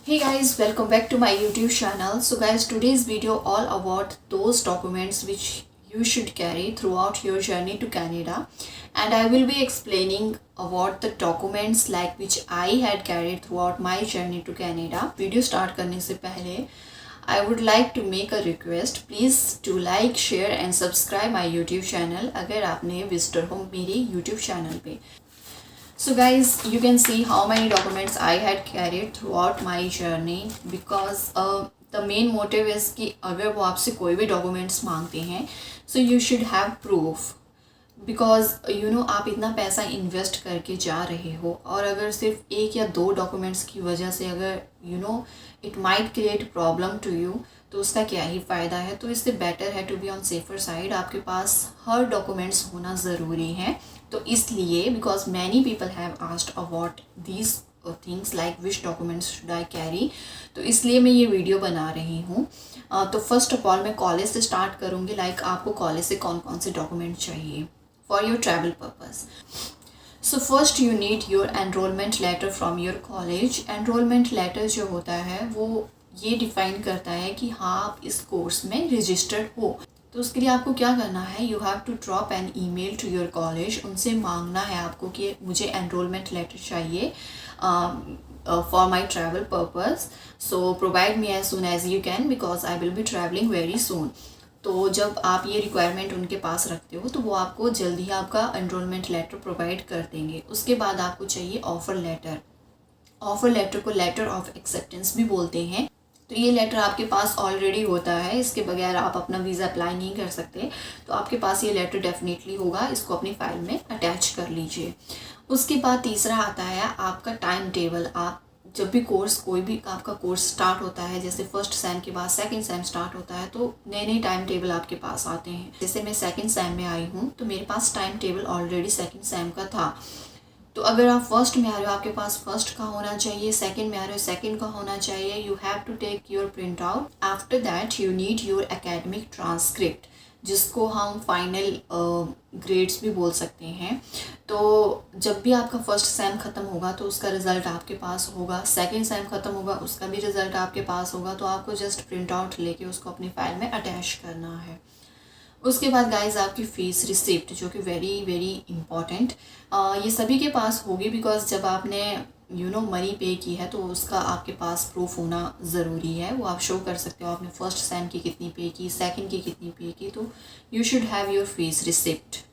Hey guys, welcome back to my YouTube channel. So guys, today's video all about those documents which you should carry throughout your journey to Canada, and I will be explaining about the documents like which I had carried throughout my journey to Canada. Video start करने से पहले I would like to make a request. Please do like, share and subscribe my YouTube channel अगर आपने visitor हो मेरे YouTube channel पे. So guys, you can see how many documents I had carried throughout my journey because the main motive is कि अगर वो आपसे कोई भी documents मांगते हैं so you should have proof because आप इतना पैसा इन्वेस्ट करके जा रहे हो और अगर सिर्फ एक या दो डॉक्यूमेंट्स की वजह से अगर it might create problem to you तो उसका क्या ही फ़ायदा है। तो इससे बेटर है to be on safer side, आपके पास हर डॉक्यूमेंट्स होना ज़रूरी है। तो इसलिए because many people have asked about these things like which documents should I carry, तो इसलिए मैं ये वीडियो बना रही हूँ। तो फर्स्ट ऑफ ऑल मैं कॉलेज से स्टार्ट करूँगी। लाइक आपको कॉलेज से कौन कौन से डॉक्यूमेंट चाहिए for your travel purpose. So first you need your enrolment letter from your college. Enrolment letter जो होता है वो ये डिफ़ाइन करता है कि हाँ आप इस कोर्स में रजिस्टर्ड हो। तो उसके लिए आपको क्या करना है, you have to drop an email to your college. उनसे मांगना है आपको कि मुझे एनरोलमेंट लेटर चाहिए for my travel purpose, so provide me as soon as you can because I will be travelling very soon. तो जब आप ये रिक्वायरमेंट उनके पास रखते हो तो वो आपको जल्दी ही आपका एनरोलमेंट लेटर प्रोवाइड कर देंगे। उसके बाद आपको चाहिए ऑफ़र लेटर। ऑफ़र लेटर को लेटर ऑफ एक्सेप्टेंस भी बोलते हैं। तो ये लेटर आपके पास ऑलरेडी होता है, इसके बगैर आप अपना वीज़ा अप्लाई नहीं कर सकते। तो आपके पास ये लेटर डेफिनेटली होगा, इसको अपनी फ़ाइल में अटैच कर लीजिए। उसके बाद तीसरा आता है आपका टाइम टेबल। आप जब भी कोर्स कोई भी आपका कोर्स स्टार्ट होता है, जैसे फर्स्ट सेम के बाद सेकंड सेम स्टार्ट होता है तो नए नए टाइम टेबल आपके पास आते हैं। जैसे मैं सेकंड सेम में आई हूँ तो मेरे पास time table already second sem का था। तो अगर आप फर्स्ट में आ रहे हो आपके पास फर्स्ट का होना चाहिए, सेकंड में आ रहे हो सेकंड का होना चाहिए। You have to take your print out. After that you need your academic transcript, जिसको हम फाइनल ग्रेड्स भी बोल सकते हैं। तो जब भी आपका फर्स्ट सेम ख़त्म होगा तो उसका रिज़ल्ट आपके पास होगा, सेकंड सेम ख़त्म होगा उसका भी रिज़ल्ट आपके पास होगा। तो आपको जस्ट प्रिंट आउट लेके उसको अपनी फ़ाइल में अटैच करना है। उसके बाद गाइज आपकी फ़ीस रिसिप्ट, जो कि वेरी वेरी इंपॉर्टेंट, ये सभी के पास होगी बिकॉज जब आपने मनी पे की है तो उसका आपके पास प्रूफ होना ज़रूरी है। वो आप शो कर सकते हो आपने फर्स्ट सेम की कितनी पे की, सेकंड की कितनी पे की। तो you should have your fees receipt,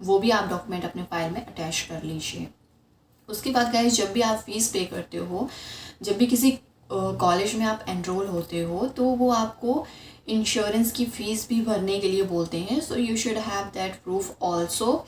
वो भी आप डॉक्यूमेंट अपने फाइल में अटैच कर लीजिए। उसके बाद गाइज जब भी आप फ़ीस पे करते हो, जब भी किसी कॉलेज में आप एनरोल होते हो तो वो आपको इंश्योरेंस की फ़ीस भी भरने के लिए बोलते हैं। So you should have that proof also.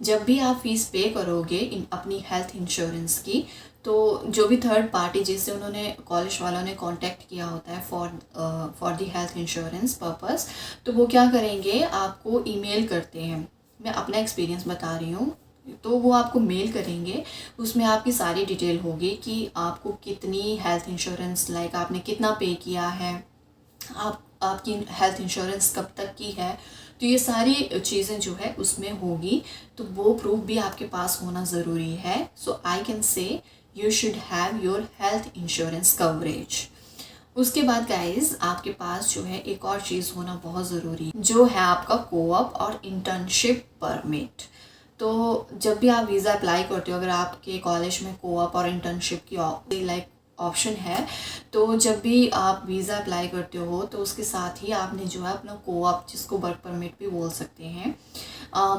जब भी आप फ़ीस पे करोगे अपनी हेल्थ इंश्योरेंस की, तो जो भी थर्ड पार्टी जिससे उन्होंने कॉलेज वालों ने कांटेक्ट किया होता है for the health insurance purpose, तो वो क्या करेंगे आपको ईमेल करते हैं। मैं अपना एक्सपीरियंस बता रही हूँ। तो वो आपको मेल करेंगे, उसमें आपकी सारी डिटेल होगी कि आपको कितनी हेल्थ इंश्योरेंस, लाइक आपने कितना पे किया है, आपकी हेल्थ इंश्योरेंस कब तक की है। तो ये सारी चीज़ें जो है उसमें होगी। तो वो प्रूफ भी आपके पास होना ज़रूरी है। So I can say you should have your health insurance coverage. उसके बाद गाइज आपके पास जो है एक और चीज़ होना बहुत ज़रूरी है, जो है आपका कोऑप और इंटर्नशिप परमिट। तो जब भी आप वीज़ा अप्लाई करते हो, अगर आपके कॉलेज में कोऑप और इंटर्नशिप की लाइक ऑप्शन है, तो जब भी आप वीज़ा अप्लाई करते हो तो उसके साथ ही आपने जो है अपना कोऑप, जिसको वर्क परमिट भी बोल सकते हैं,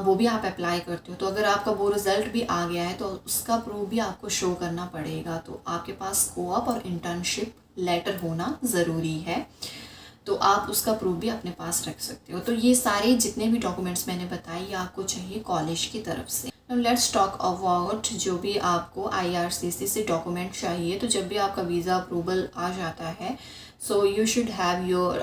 वो भी आप अप्लाई करते हो। तो अगर आपका वो रिज़ल्ट भी आ गया है तो उसका प्रूफ भी आपको शो करना पड़ेगा। तो आपके पास कोऑप और इंटर्नशिप लेटर होना ज़रूरी है, तो आप उसका प्रूफ भी अपने पास रख सकते हो। तो ये सारे जितने भी डॉक्यूमेंट्स मैंने बताए ये आपको चाहिए कॉलेज की तरफ से। नाउ लेट्स टॉक अबाउट जो भी आपको IRCC से डॉक्यूमेंट चाहिए। तो जब भी आपका वीज़ा अप्रूवल आ जाता है, so you should have your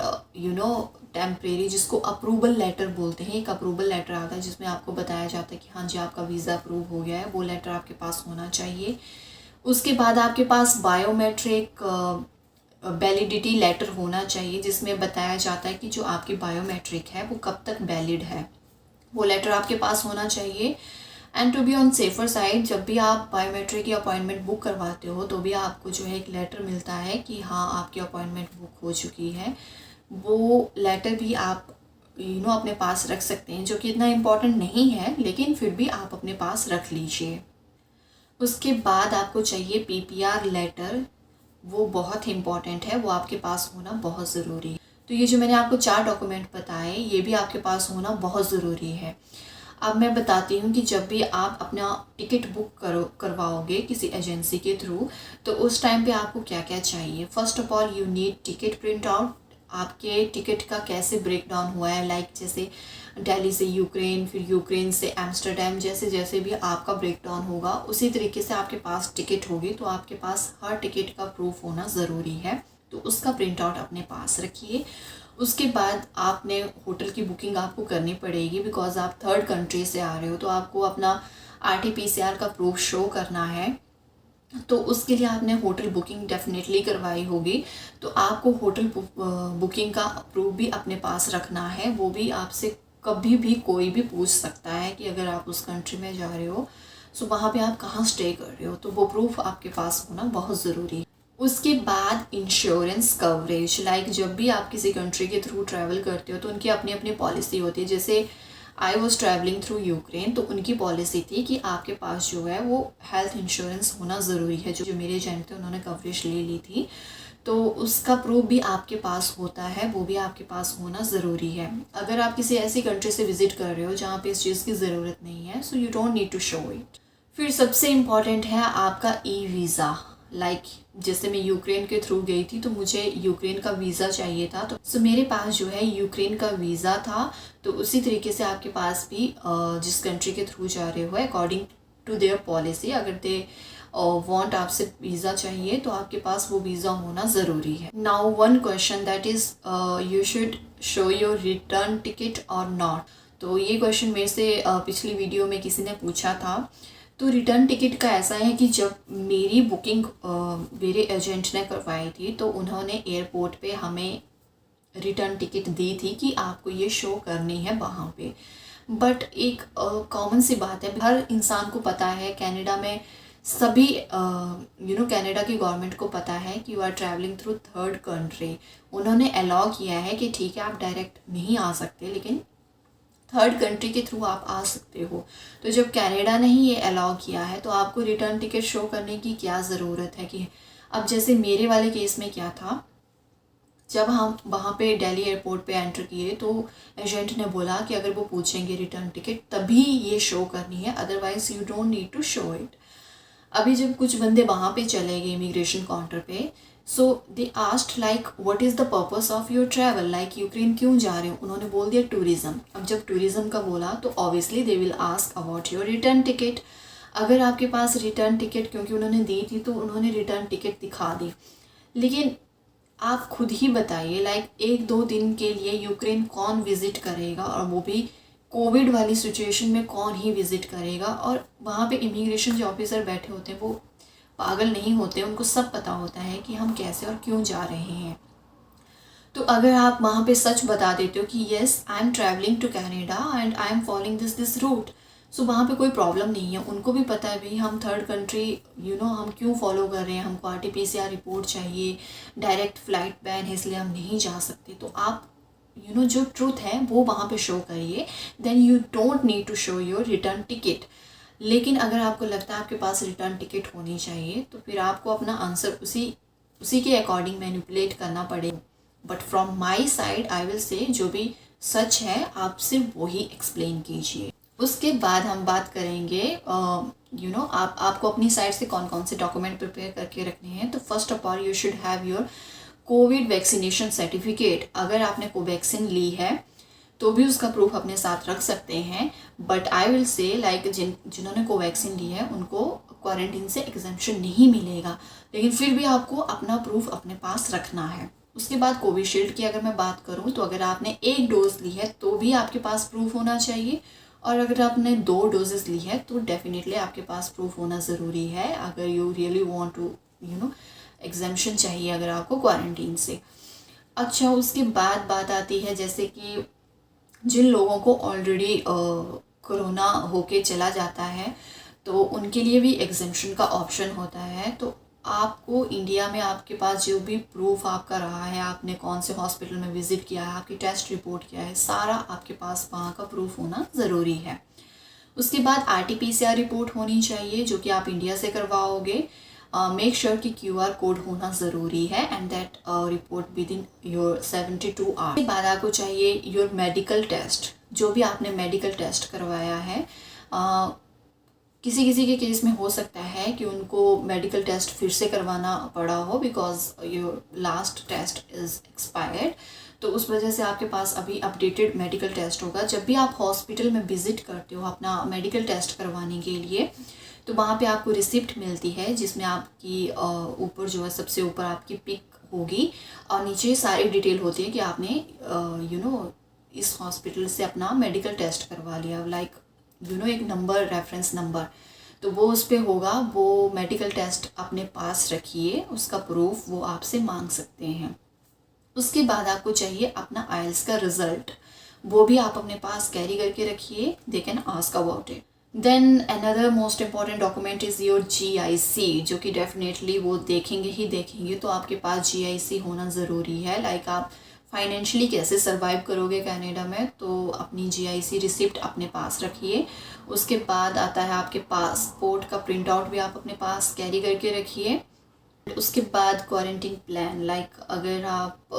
temporary, जिसको अप्रूवल लेटर बोलते हैं। एक अप्रूवल लेटर आता है जिसमें आपको बताया जाता है कि हाँ जी आपका वीज़ा अप्रूव हो गया है, वो लेटर आपके पास होना चाहिए। उसके बाद आपके पास बायोमेट्रिक वैलिडिटी लेटर होना चाहिए, जिसमें बताया जाता है कि जो आपकी बायोमेट्रिक है वो कब तक वैलिड है। वो लेटर आपके पास होना चाहिए। And to be on safer side, जब भी आप बायोमेट्रिक की अपॉइंटमेंट बुक करवाते हो तो भी आपको जो है एक लेटर मिलता है कि हाँ आपकी अपॉइंटमेंट बुक हो चुकी है। वो लेटर भी आप अपने पास रख सकते हैं, जो कि इतना इम्पोर्टेंट नहीं है, लेकिन फिर भी आप अपने पास रख लीजिए। उसके बाद आपको चाहिए PPR लेटर, वो बहुत इम्पॉर्टेंट है, वो आपके पास होना बहुत ज़रूरी है। तो ये जो मैंने आपको 4 डॉक्यूमेंट बताए, ये भी आपके पास होना बहुत ज़रूरी है। अब मैं बताती हूँ कि जब भी आप अपना टिकट बुक करवाओगे किसी एजेंसी के थ्रू, तो उस टाइम पे आपको क्या क्या चाहिए। First of all you need ticket print out, आपके टिकट का कैसे ब्रेक डाउन हुआ है, लाइक जैसे दिल्ली से यूक्रेन, फिर यूक्रेन से एम्स्टर्डम, जैसे जैसे भी आपका ब्रेक डाउन होगा उसी तरीके से आपके पास टिकट होगी। तो आपके पास हर टिकट का प्रूफ होना ज़रूरी है, तो उसका प्रिंट आउट अपने पास रखिए। उसके बाद आपने होटल की बुकिंग आपको करनी पड़ेगी, बिकॉज आप थर्ड कंट्री से आ रहे हो, तो आपको अपना RT-PCR का प्रूफ शो करना है। तो उसके लिए आपने होटल बुकिंग डेफिनेटली करवाई होगी, तो आपको होटल बुकिंग का प्रूफ भी अपने पास रखना है। वो भी आपसे कभी भी कोई भी पूछ सकता है कि अगर आप उस कंट्री में जा रहे हो, सो वहाँ पे आप कहाँ स्टे कर रहे हो, तो वो प्रूफ आपके पास होना बहुत ज़रूरी है। उसके बाद इंश्योरेंस कवरेज, लाइक जब भी आप किसी कंट्री के थ्रू ट्रैवल करते हो तो उनकी अपनी अपनी पॉलिसी होती है। जैसे I was travelling through Ukraine, तो उनकी पॉलिसी थी कि आपके पास जो है वो हेल्थ इंश्योरेंस होना ज़रूरी है। जो मेरे एजेंट थे उन्होंने कवरेज ले ली थी, तो उसका प्रूफ भी आपके पास होता है, वो भी आपके पास होना ज़रूरी है। अगर आप किसी ऐसी कंट्री से विज़िट कर रहे हो जहाँ पे इस चीज़ की ज़रूरत नहीं है, so you don't need to show it. फिर सबसे इम्पॉर्टेंट है आपका वीज़ा। लाइक जैसे मैं यूक्रेन के थ्रू गई थी, तो मुझे यूक्रेन का वीज़ा चाहिए था, तो सो मेरे पास जो है यूक्रेन का वीज़ा था। तो उसी तरीके से आपके पास भी जिस कंट्री के थ्रू जा रहे हो, अकॉर्डिंग टू देयर पॉलिसी, अगर दे वांट आपसे वीज़ा चाहिए तो आपके पास वो वीज़ा होना ज़रूरी है। Now one question that is you should show your return ticket और नॉट। तो ये क्वेश्चन मेरे से पिछली वीडियो में किसी ने पूछा था। तो रिटर्न टिकट का ऐसा है कि जब मेरी बुकिंग मेरे एजेंट ने करवाई थी, तो उन्होंने एयरपोर्ट पे हमें रिटर्न टिकट दी थी कि आपको ये शो करनी है वहाँ पे। बट एक कॉमन सी बात है, हर इंसान को पता है, कनाडा में सभी कनाडा की गवर्नमेंट को पता है कि you are travelling through third country. उन्होंने अलाउ किया है कि ठीक है आप डायरेक्ट नहीं आ सकते, लेकिन थर्ड कंट्री के थ्रू आप आ सकते हो। तो जब कनाडा ने ही ये अलाउ किया है, तो आपको रिटर्न टिकट शो करने की क्या ज़रूरत है। कि अब जैसे मेरे वाले केस में क्या था, जब हम वहाँ पे दिल्ली एयरपोर्ट पे एंटर किए, तो एजेंट ने बोला कि अगर वो पूछेंगे रिटर्न टिकट तभी ये शो करनी है, otherwise you don't need to show it. अभी जब कुछ बंदे वहाँ पे चले गए इमिग्रेशन काउंटर पे, so they asked like what is the purpose of your travel, like Ukraine क्यों जा रहे हो। उन्होंने बोल दिया टूरिज़्म। अब जब टूरिज़्म का बोला तो obviously they will ask about your return ticket. अगर आपके पास रिटर्न टिकट, क्योंकि उन्होंने दी थी, तो उन्होंने रिटर्न टिकट दिखा दी। लेकिन आप खुद ही बताइए, लाइक 1-2 दिन के लिए यूक्रेन कौन विज़िट करेगा, और वो भी कोविड वाली सिचुएशन में कौन ही विज़िट करेगा। और वहाँ पे इमिग्रेशन जो ऑफिसर बैठे होते हैं वो पागल नहीं होते, उनको सब पता होता है कि हम कैसे और क्यों जा रहे हैं। तो अगर आप वहाँ पे सच बता देते हो कि yes I am travelling to Canada and I am following this route, so वहाँ पे कोई प्रॉब्लम नहीं है। उनको भी पता है भाई हम थर्ड कंट्री हम क्यों फॉलो कर रहे हैं, हमको RT-PCR रिपोर्ट चाहिए, डायरेक्ट फ़्लाइट बैन है इसलिए हम नहीं जा सकते। तो आप जो ट्रूथ है वो वहाँ पे शो करिए, then you don't need to show your return ticket. लेकिन अगर आपको लगता है आपके पास रिटर्न टिकट होनी चाहिए, तो फिर आपको अपना आंसर उसी के अकॉर्डिंग मैनिपुलेट करना पड़ेगा। But from my side I will say जो भी सच है आप सिर्फ वही एक्सप्लेन कीजिए। उसके बाद हम बात करेंगे आपको अपनी साइड से कौन कौन से डॉक्यूमेंट प्रिपेयर करके रखने हैं। तो first of all you should have your Covid vaccination certificate. अगर आपने कोवैक्सीन ली है तो भी उसका प्रूफ अपने साथ रख सकते हैं। But I will say like जिन्होंने कोवैक्सीन ली है उनको क्वारंटीन से एग्जेम्पशन नहीं मिलेगा, लेकिन फिर भी आपको अपना प्रूफ अपने पास रखना है। उसके बाद कोविशील्ड की अगर मैं बात करूं, तो अगर आपने 1 डोज ली है तो भी आपके पास प्रूफ होना चाहिए, और अगर आपने 2 डोजेस ली है तो डेफिनेटली आपके पास प्रूफ होना ज़रूरी है, अगर you really want to exemption चाहिए अगर आपको क्वारंटीन से। अच्छा, उसके बाद बात आती है जैसे कि जिन लोगों को ऑलरेडी कोरोना होके चला जाता है तो उनके लिए भी एग्जेम्पशन का ऑप्शन होता है। तो आपको इंडिया में आपके पास जो भी प्रूफ आपका रहा है, आपने कौन से हॉस्पिटल में विज़िट किया है, आपकी टेस्ट रिपोर्ट क्या है, सारा आपके पास वहाँ का प्रूफ होना ज़रूरी है। उसके बाद RT-PCR रिपोर्ट होनी चाहिए जो कि आप इंडिया से करवाओगे। मेक श्योर कि QR कोड होना ज़रूरी है and that report with in your 72 hours. उसके बाद आपको चाहिए योर मेडिकल टेस्ट, जो भी आपने मेडिकल टेस्ट करवाया है। किसी किसी के केस में हो सकता है कि उनको मेडिकल टेस्ट फिर से करवाना पड़ा हो because your last test is expired. तो उस वजह से आपके पास अभी अपडेटेड मेडिकल टेस्ट होगा। जब भी आप हॉस्पिटल में विज़िट करते हो अपना मेडिकल टेस्ट करवाने के लिए, तो वहाँ पे आपको रिसिप्ट मिलती है जिसमें आपकी ऊपर जो है सबसे ऊपर आपकी पिक होगी और नीचे सारी डिटेल होती है कि आपने इस हॉस्पिटल से अपना मेडिकल टेस्ट करवा लिया, लाइक एक नंबर, रेफरेंस नंबर, तो वो उस पर होगा। वो मेडिकल टेस्ट अपने पास रखिए, उसका प्रूफ वो आपसे मांग सकते हैं। उसके बाद आपको चाहिए अपना IELTS का रिज़ल्ट, वो भी आप अपने पास कैरी करके रखिए। They can ask about it. Then another most important document is your GIC, जो कि डेफिनेटली वो देखेंगे ही देखेंगे। तो आपके पास GIC होना ज़रूरी है। लाइक आप फाइनेंशियली कैसे सर्वाइव करोगे कनाडा में, तो अपनी GIC रिसिप्ट अपने पास रखिए। उसके बाद आता है आपके पासपोर्ट का प्रिंट आउट भी आप अपने पास कैरी करके रखिए। उसके बाद क्वारंटीन प्लान, लाइक अगर आप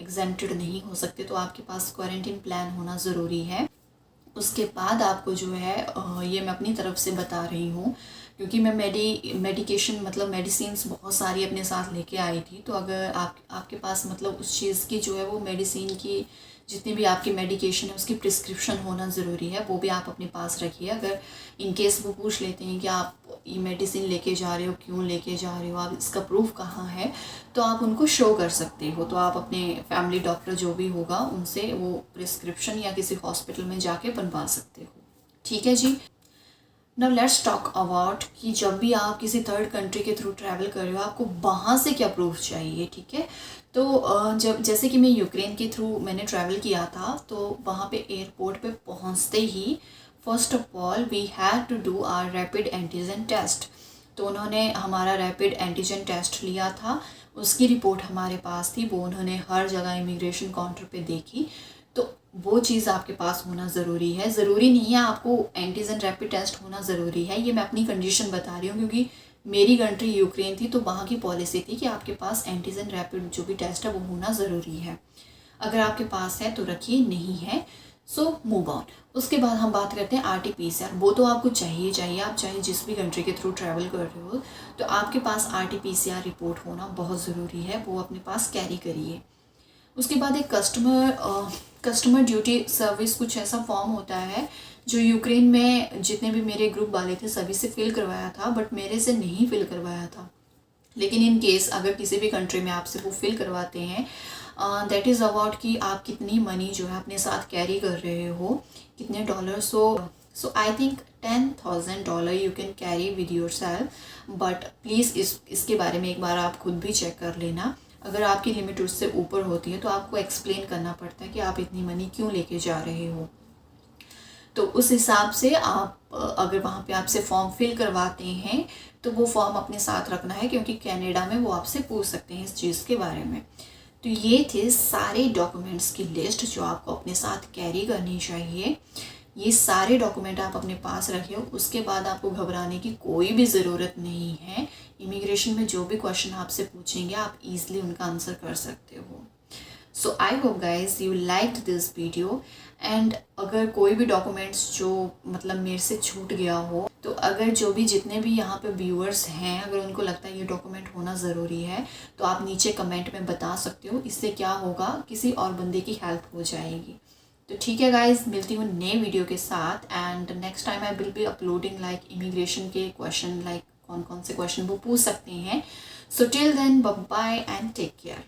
एग्जेम्प्टेड नहीं हो सकते तो आपके पास क्वारंटीन प्लान होना ज़रूरी है। उसके बाद आपको जो है ये मैं अपनी तरफ से बता रही हूँ क्योंकि मैं मेडिकेशन मतलब मेडिसिन्स बहुत सारी अपने साथ लेके आई थी। तो अगर आपके पास मतलब उस चीज़ की जो है वो मेडिसिन की जितनी भी आपकी मेडिकेशन है उसकी प्रिस्क्रिप्शन होना ज़रूरी है, वो भी आप अपने पास रखिए। अगर इन केस वो पूछ लेते हैं कि आप ये मेडिसिन लेके जा रहे हो, क्यों लेके जा रहे हो, आप इसका प्रूफ कहाँ है, तो आप उनको शो कर सकते हो। तो आप अपने फैमिली डॉक्टर जो भी होगा उनसे वो प्रिस्क्रिप्शन या किसी हॉस्पिटल में जाके बनवा सकते हो। ठीक है जी। नाउ लेट्स टॉक अबाउट कि जब भी आप किसी थर्ड कंट्री के थ्रू ट्रैवल कर रहे हो आपको वहाँ से क्या प्रूफ चाहिए। ठीक है, तो जब जैसे कि मैं यूक्रेन के थ्रू मैंने ट्रैवल किया था, तो वहाँ पे एयरपोर्ट पे पहुँचते ही first of all we had to do our rapid antigen test. तो उन्होंने हमारा रैपिड एंटीजन टेस्ट लिया था, उसकी रिपोर्ट हमारे पास थी, वो उन्होंने हर जगह इमिग्रेशन काउंटर पे देखी। तो वो चीज़ आपके पास होना ज़रूरी है। ज़रूरी नहीं है आपको एंटीजन रैपिड टेस्ट होना ज़रूरी है, ये मैं अपनी कंडीशन बता रही हूँ क्योंकि मेरी कंट्री यूक्रेन थी तो वहाँ की पॉलिसी थी कि आपके पास एंटीजन रैपिड जो भी टेस्ट है वो होना ज़रूरी है। अगर आपके पास है तो रखिए, नहीं है सो मूव ऑन। उसके बाद हम बात करते हैं RT-PCR। वो तो आपको चाहिए, आप चाहे जिस भी कंट्री के थ्रू ट्रैवल कर रहे हो तो आपके पास RT-PCR रिपोर्ट होना बहुत ज़रूरी है, वो अपने पास कैरी करिए। उसके बाद एक कस्टमर ड्यूटी सर्विस कुछ ऐसा फॉर्म होता है जो यूक्रेन में जितने भी मेरे ग्रुप वाले थे सभी से फिल करवाया था, बट मेरे से नहीं फिल करवाया था। लेकिन इन केस अगर किसी भी कंट्री में आपसे वो फिल करवाते हैं, दैट इज़ अबाउट कि आप कितनी मनी जो है अपने साथ कैरी कर रहे हो, कितने dollar. So I think $10,000 you can carry with your self, but please इसके बारे में एक बार आप खुद भी चेक कर लेना। अगर आपकी लिमिट उससे ऊपर होती है तो आपको एक्सप्लेन करना पड़ता है कि आप इतनी मनी क्यों लेके जा रहे हो। तो उस हिसाब से आप अगर वहाँ पे आपसे फॉर्म फिल करवाते हैं तो वो फॉर्म अपने साथ रखना है क्योंकि कनाडा में वो आपसे पूछ सकते हैं इस चीज़ के बारे में। तो ये थे सारे डॉक्यूमेंट्स की लिस्ट जो आपको अपने साथ कैरी करनी चाहिए। ये सारे डॉक्यूमेंट आप अपने पास रखिए। उसके बाद आपको घबराने की कोई भी ज़रूरत नहीं है। इमिग्रेशन में जो भी क्वेश्चन आपसे पूछेंगे आप इजीली उनका आंसर कर सकते हो। So I hope guys you liked this video and अगर कोई भी डॉक्यूमेंट्स जो मतलब मेरे से छूट गया हो, तो अगर जो भी जितने भी यहाँ पे व्यूअर्स हैं अगर उनको लगता है ये डॉक्यूमेंट होना ज़रूरी है तो आप नीचे कमेंट में बता सकते हो। इससे क्या होगा, किसी और बंदे की हेल्प हो जाएगी। तो ठीक है गाइज, मिलती हूँ नए वीडियो के साथ and next time I will be uploading like immigration के क्वेश्चन, लाइक कौन कौन से क्वेश्चन वो पूछ सकते हैं। So till then bye bye and take care.